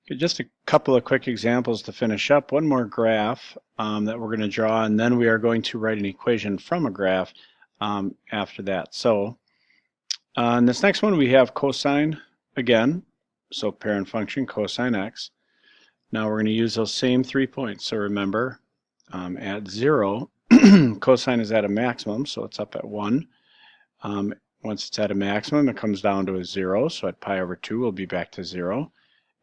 Okay, just a couple of quick examples to finish up. One more graph that we're going to draw, and then we are going to write an equation from a graph after that. So in this next one, we have cosine again. So parent function cosine x. Now we're going to use those same 3 points. So remember, at 0, cosine is at a maximum, so it's up at 1. Once it's at a maximum, it comes down to a 0. So at pi over 2, we'll be back to 0.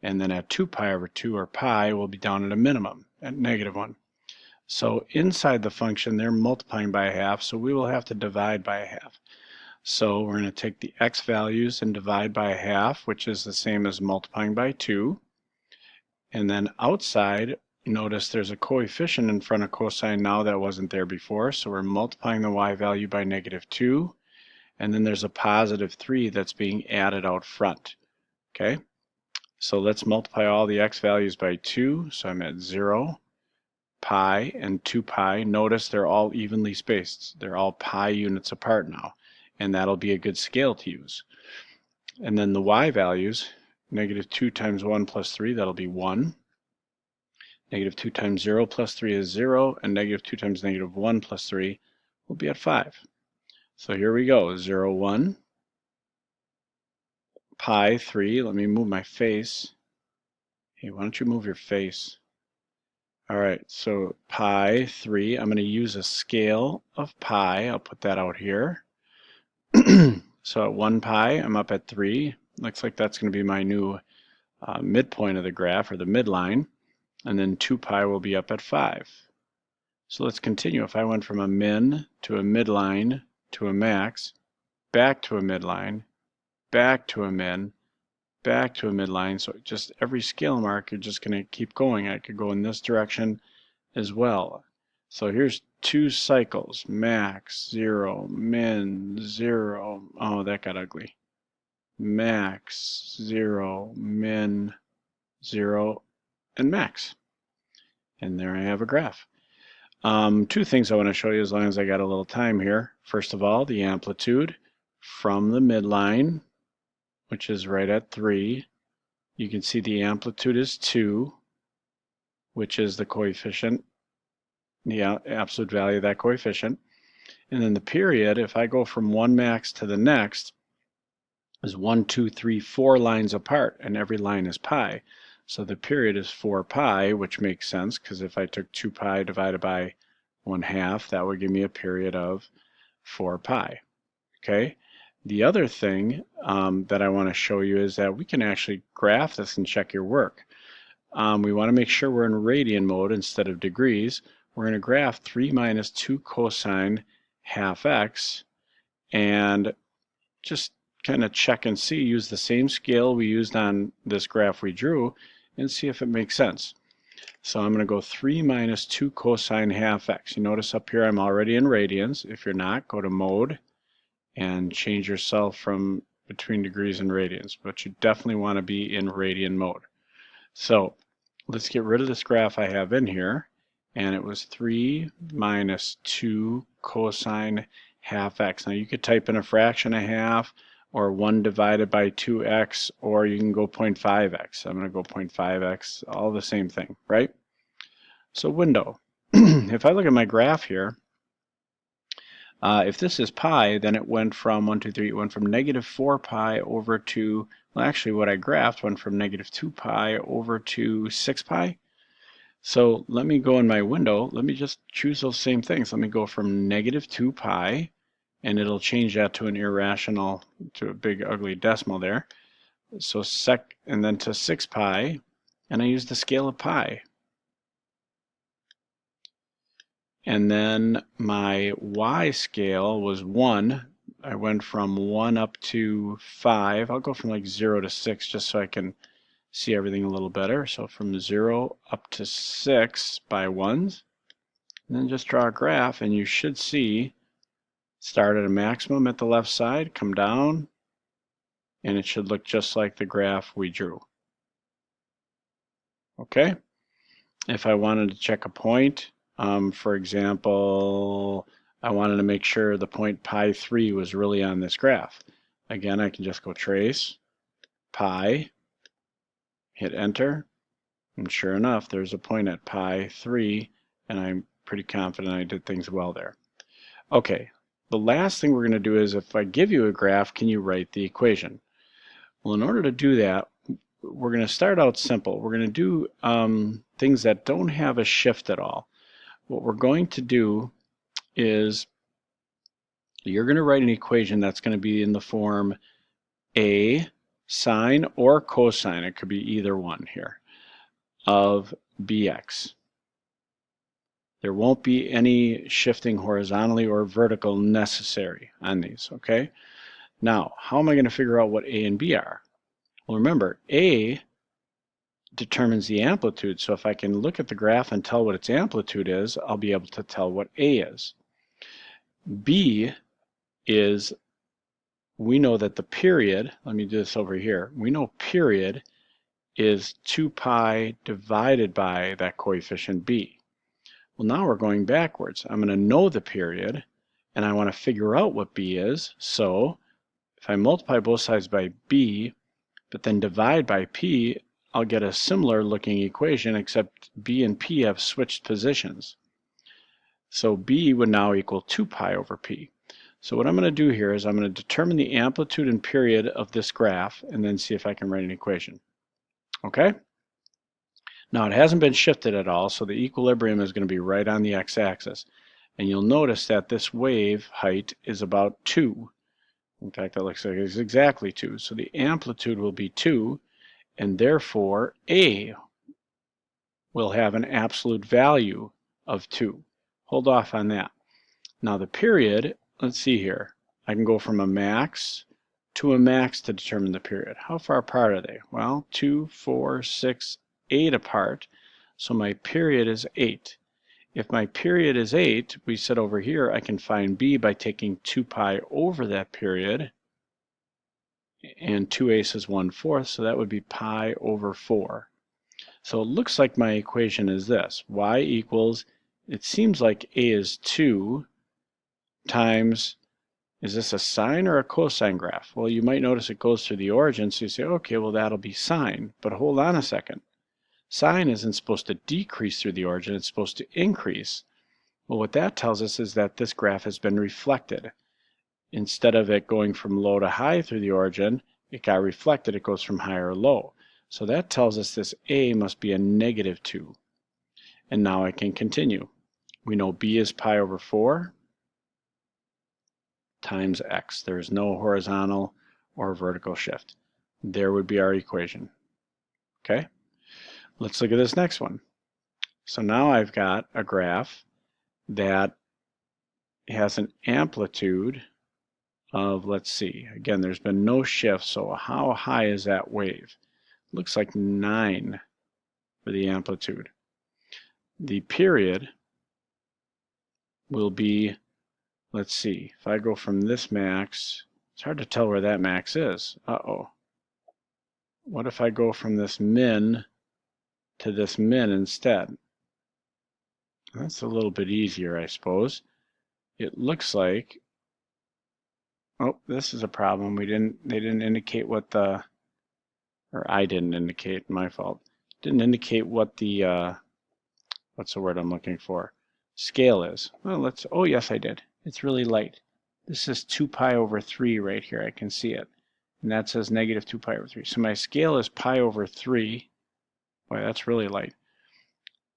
And then at 2 pi over 2, or pi, we'll be down at a minimum, at -1. So inside the function, they're multiplying by a half, so we will have to divide by a half. So we're going to take the x values and divide by a half, which is the same as multiplying by 2. And then outside, notice there's a coefficient in front of cosine now that wasn't there before, so we're multiplying the y value by -2. And then there's a positive 3 that's being added out front. Okay? So let's multiply all the x values by 2. So I'm at 0, pi, and 2 pi. Notice they're all evenly spaced. They're all pi units apart now. And that'll be a good scale to use. And then the y values, -2 times 1 plus 3, that'll be 1. -2 times 0 plus 3 is 0. And -2 times -1 plus 3 will be at 5. So here we go, 0, 1. Pi 3, let me move my face. Hey, why don't you move your face? All right, so pi 3, I'm going to use a scale of pi. I'll put that out here. So at 1 pi, I'm up at 3. Looks like that's going to be my new midpoint of the graph, or the midline. And then 2 pi will be up at 5. So let's continue. If I went from a min to a midline to a max, back to a midline, back to a min, back to a midline, so just every scale mark, you're just going to keep going. I could go in this direction as well. So here's 2 cycles, max, 0, min, 0. Oh, that got ugly. Max, 0, min, 0, and max. And there I have a graph. 2 things I want to show you as long as I got a little time here. First of all, the amplitude from the midline, which is right at 3. You can see the amplitude is 2, which is the coefficient, the absolute value of that coefficient. And then the period, if I go from one max to the next, is 1, 2, 3, 4 lines apart, and every line is pi. So the period is 4 pi, which makes sense, because if I took 2 pi divided by 1/2, that would give me a period of 4 pi. Okay? The other thing that I want to show you is that we can actually graph this and check your work. We want to make sure we're in radian mode instead of degrees. We're going to graph 3 minus 2 cosine half x, and just kind of check and see, use the same scale we used on this graph we drew, and see if it makes sense. So I'm going to go 3 minus 2 cosine half x. You notice up here I'm already in radians. If you're not, go to mode and change yourself from between degrees and radians, but you definitely want to be in radian mode. So let's get rid of this graph I have in here, and it was 3 minus 2 cosine half x. Now you could type in a fraction of half, or 1 divided by 2x, or you can go 0.5x. I'm going to go 0.5x, all the same thing, right? So window. If I look at my graph here, if this is pi, then it went from 1, 2, 3, it went from -4 pi over to, well, actually what I graphed went from -2 pi over to 6 pi. So let me go in my window, let me just choose those same things. Let me go from -2 pi, and it'll change that to an irrational, to a big ugly decimal there. So and then to 6 pi, and I use the scale of pi. And then my y scale was 1. I went from 1 up to 5. I'll go from like 0 to 6 just so I can see everything a little better. So from 0 up to 6 by 1s. And then just draw a graph, and you should see start at a maximum at the left side, come down, and it should look just like the graph we drew. Okay? If I wanted to check a point, for example, I wanted to make sure the point pi 3 was really on this graph. Again, I can just go trace, pi, hit enter, And sure enough, there's a point at pi 3, and I'm pretty confident I did things well there. Okay, the last thing we're going to do is if I give you a graph, can you write the equation? Well, in order to do that, we're going to start out simple. We're going to do things that don't have a shift at all. What we're going to do is you're going to write an equation that's going to be in the form a sine or cosine, it could be either one here, of bx. There won't be any shifting horizontally or vertical necessary on these, okay? Now, how am I going to figure out what a and b are? Well, remember, a determines the amplitude, so if I can look at the graph and tell what its amplitude is, I'll be able to tell what a is. B is, we know that the period, let me do this over here, we know period is 2 pi divided by that coefficient b. Well, now we're going backwards. I'm going to know the period, and I want to figure out what b is, so if I multiply both sides by b, but then divide by p, I'll get a similar looking equation, except b and p have switched positions. So b would now equal 2 pi over p. So what I'm going to do here is I'm going to determine the amplitude and period of this graph and then see if I can write an equation. Okay? Now it hasn't been shifted at all, so the equilibrium is going to be right on the x-axis. And you'll notice that this wave height is about 2. In fact, that looks like it's exactly 2. So the amplitude will be 2, and therefore a will have an absolute value of 2. Hold off on that. Now the period, let's see here. I can go from a max to a max to determine the period. How far apart are they? Well, 2, 4, 6, 8 apart. So my period is 8. If my period is 8, we said over here I can find b by taking 2 pi over that period. And 2/8 is 1/4, so that would be pi over 4. So it looks like my equation is this. Y equals, it seems like a is 2 times, is this a sine or a cosine graph? Well, you might notice it goes through the origin, so you say, okay, well that'll be sine. But hold on a second. Sine isn't supposed to decrease through the origin, it's supposed to increase. Well, what that tells us is that this graph has been reflected. Instead of it going from low to high through the origin, it got reflected, it goes from high or low. So that tells us this a must be a negative 2. And now I can continue. We know b is pi over 4 times x. There is no horizontal or vertical shift. There would be our equation. Okay? Let's look at this next one. So now I've got a graph that has an amplitude of, let's see, again, there's been no shift, so how high is that wave? Looks like 9 for the amplitude. The period will be, let's see, if I go from this max, it's hard to tell where that max is. Uh-oh. What if I go from this min to this min instead? That's a little bit easier, I suppose. It looks like, oh, this is a problem. They didn't indicate what the, or I didn't indicate, my fault. Didn't indicate what the, what's the word I'm looking for? Scale is. Well, let's, oh yes I did. It's really light. This is 2 pi over 3 right here. I can see it. And that says negative 2 pi over 3. So my scale is pi over 3. Boy, that's really light.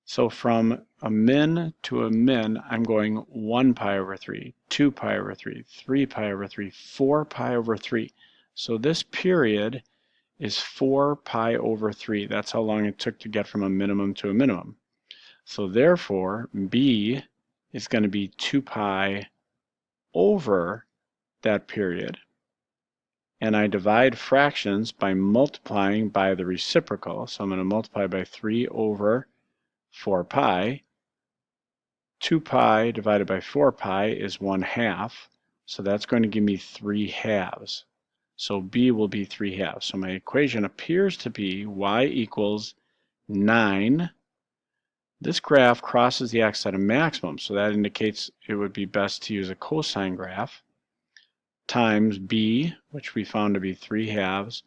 So from a min to a min, I'm going 1 pi over 3, 2 pi over 3, 3 pi over 3, 4 pi over 3. So this period is 4 pi over 3. That's how long it took to get from a minimum to a minimum. So therefore, b is going to be 2 pi over that period. And I divide fractions by multiplying by the reciprocal. So I'm going to multiply by 3 over 4 pi. 2 pi divided by 4 pi is 1/2. So that's going to give me 3/2. So b will be 3/2. So my equation appears to be y equals 9. This graph crosses the x at a maximum, so that indicates it would be best to use a cosine graph, times b, which we found to be 3/2,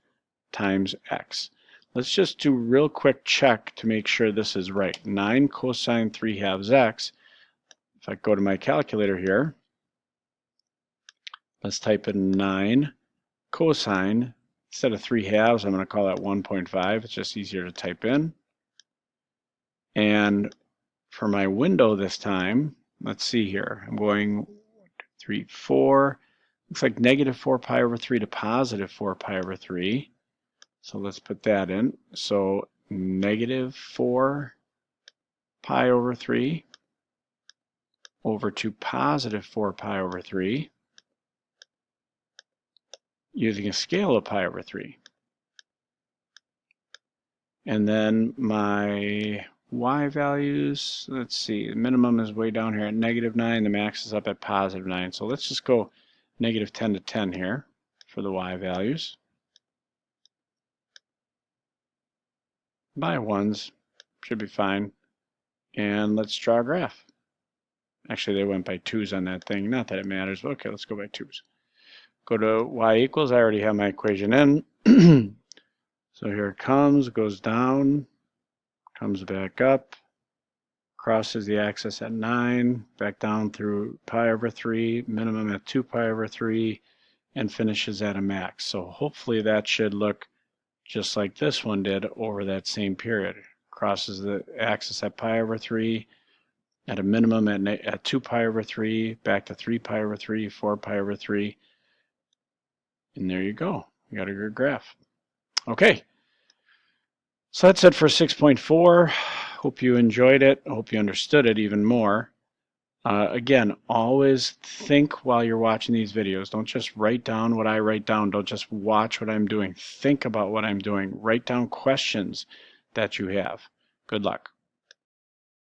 times x. let's just do a real quick check to make sure this is right. 9 cosine 3/2 x. If I go to my calculator here, let's type in 9 cosine. Instead of 3/2, I'm going to call that 1.5. It's just easier to type in. And for my window this time, let's see here. I'm going 3, 4. Looks like negative 4 pi over 3 to positive 4 pi over 3. So let's put that in. So negative 4 pi over 3 over to positive 4 pi over 3 using a scale of pi over 3. And then my y values, let's see, the minimum is way down here at -9, the max is up at +9. So let's just go -10 to 10 here for the y values. By ones, should be fine. And let's draw a graph. Actually, they went by 2's on that thing. Not that it matters, but okay, let's go by 2's. Go to y equals, I already have my equation in. So here it comes, goes down, comes back up, crosses the axis at 9, back down through pi over 3, minimum at 2 pi over 3, and finishes at a max. So hopefully that should look just like this one did over that same period. Crosses the axis at pi over 3, at a minimum at 2 pi over 3, back to 3 pi over 3, 4 pi over 3, and there you go. You got a good graph. Okay. So that's it for 6.4. Hope you enjoyed it. Hope you understood it even more. Again, always think while you're watching these videos. Don't just write down what I write down. Don't just watch what I'm doing. Think about what I'm doing. Write down questions that you have. Good luck.